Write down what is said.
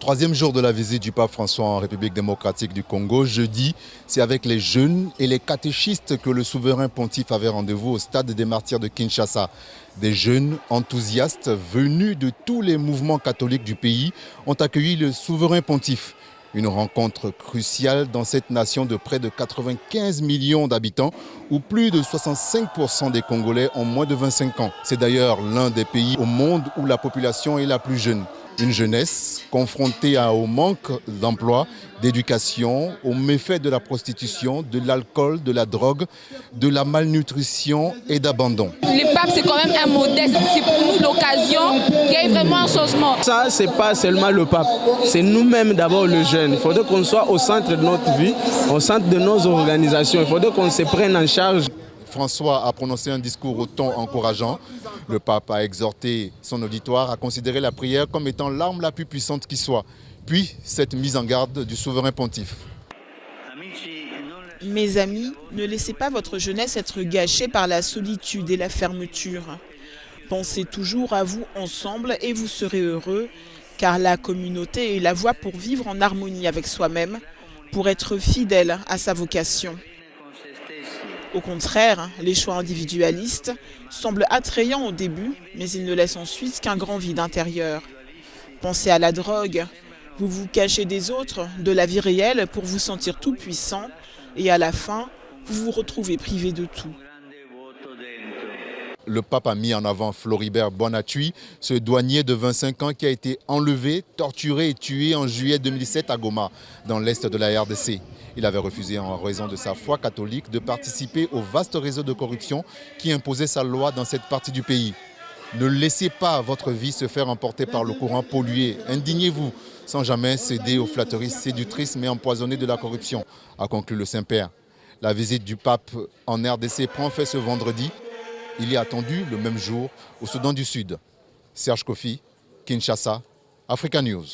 Troisième jour de la visite du pape François en République démocratique du Congo. Jeudi, c'est avec les jeunes et les catéchistes que le souverain pontife avait rendez-vous au stade des martyrs de Kinshasa. Des jeunes enthousiastes venus de tous les mouvements catholiques du pays ont accueilli le souverain pontife. Une rencontre cruciale dans cette nation de près de 95 millions d'habitants où plus de 65% des Congolais ont moins de 25 ans. C'est d'ailleurs l'un des pays au monde où la population est la plus jeune. Une jeunesse confrontée au manque d'emploi, d'éducation, aux méfaits de la prostitution, de l'alcool, de la drogue, de la malnutrition et d'abandon. Le pape, c'est quand même un modèle. C'est pour nous l'occasion qu'il y ait vraiment un changement. Ça, c'est pas seulement le pape. C'est nous-mêmes d'abord le jeune. Il faudrait qu'on soit au centre de notre vie, au centre de nos organisations. Il faudrait qu'on se prenne en charge. François a prononcé un discours au ton encourageant. Le pape a exhorté son auditoire à considérer la prière comme étant l'arme la plus puissante qui soit. Puis, cette mise en garde du souverain pontife. Mes amis, ne laissez pas votre jeunesse être gâchée par la solitude et la fermeture. Pensez toujours à vous ensemble et vous serez heureux, car la communauté est la voie pour vivre en harmonie avec soi-même, pour être fidèle à sa vocation. Au contraire, les choix individualistes semblent attrayants au début, mais ils ne laissent ensuite qu'un grand vide intérieur. Pensez à la drogue. Vous vous cachez des autres, de la vie réelle, pour vous sentir tout puissant, et à la fin, vous vous retrouvez privé de tout. Le pape a mis en avant Floribert Bonatui, ce douanier de 25 ans qui a été enlevé, torturé et tué en juillet 2007 à Goma, dans l'est de la RDC. Il avait refusé en raison de sa foi catholique de participer au vaste réseau de corruption qui imposait sa loi dans cette partie du pays. Ne laissez pas votre vie se faire emporter par le courant pollué. Indignez-vous sans jamais céder aux flatteries séductrices mais empoisonnées de la corruption, a conclu le Saint-Père. La visite du pape en RDC prend fin ce vendredi. Il est attendu le même jour au Soudan du Sud. Serge Kofi, Kinshasa, Africa News.